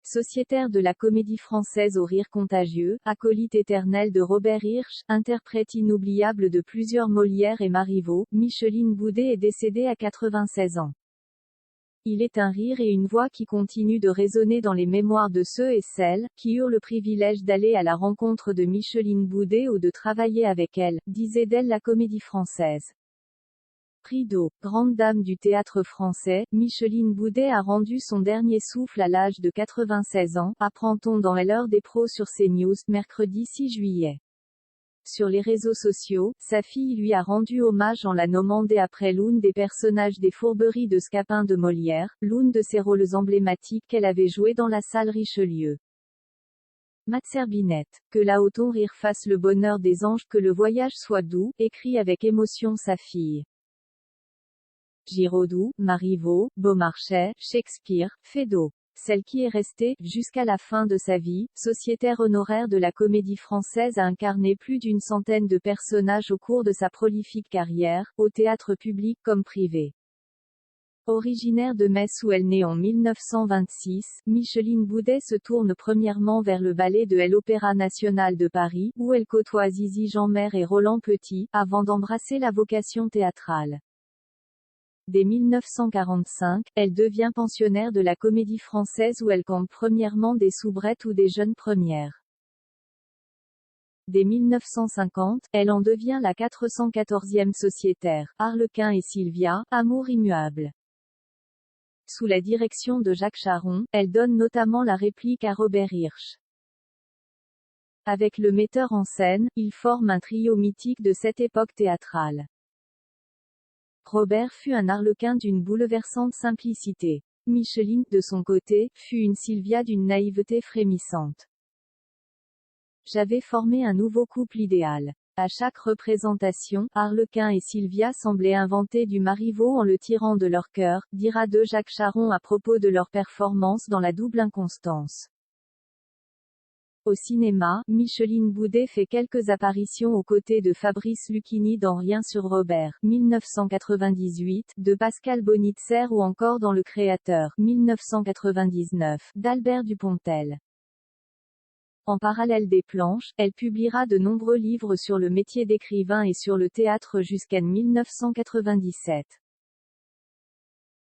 sociétaire de la Comédie Française au rire contagieux, acolyte éternel de Robert Hirsch, interprète inoubliable de plusieurs Molière et Marivaux, Micheline Boudet est décédée à 96 ans. Il est un rire et une voix qui continuent de résonner dans les mémoires de ceux et celles qui eurent le privilège d'aller à la rencontre de Micheline Boudet ou de travailler avec elle, disait d'elle la Comédie Française. Prix d'eau, grande dame du théâtre français, Micheline Boudet a rendu son dernier souffle à l'âge de 96 ans, apprend-on dans l'heure des pros sur CNews, mercredi 6 juillet. Sur les réseaux sociaux, sa fille lui a rendu hommage en la nommant dès après l'une des personnages des Fourberies de Scapin de Molière, l'une de ses rôles emblématiques qu'elle avait joué dans la salle Richelieu. Matt Serbinette, que là haut ton rire fasse le bonheur des anges, que le voyage soit doux, écrit avec émotion sa fille. Giraudoux, Marivaux, Beaumarchais, Shakespeare, Feydeau. Celle qui est restée, jusqu'à la fin de sa vie, sociétaire honoraire de la Comédie Française a incarné plus d'une centaine de personnages au cours de sa prolifique carrière, au théâtre public comme privé. Originaire de Metz où elle naît en 1926, Micheline Boudet se tourne premièrement vers le ballet de l'Opéra National de Paris, où elle côtoie Zizi Jeanmaire et Roland Petit, avant d'embrasser la vocation théâtrale. Dès 1945, elle devient pensionnaire de la Comédie Française où elle campe premièrement des soubrettes ou des jeunes premières. Dès 1950, elle en devient la 414e sociétaire. Arlequin et Sylvia, amour immuable. Sous la direction de Jacques Charon, elle donne notamment la réplique à Robert Hirsch. Avec le metteur en scène, ils forment un trio mythique de cette époque théâtrale. Robert fut un arlequin d'une bouleversante simplicité. Micheline, de son côté, fut une Sylvia d'une naïveté frémissante. J'avais formé un nouveau couple idéal. À chaque représentation, Arlequin et Sylvia semblaient inventer du Marivaux en le tirant de leur cœur, dira de Jacques Charon à propos de leur performance dans La double inconstance. Au cinéma, Micheline Boudet fait quelques apparitions aux côtés de Fabrice Lucchini dans Rien sur Robert, 1998, de Pascal Bonitzer ou encore dans Le Créateur, 1999, d'Albert Dupontel. En parallèle des planches, elle publiera de nombreux livres sur le métier d'écrivain et sur le théâtre jusqu'en 1997.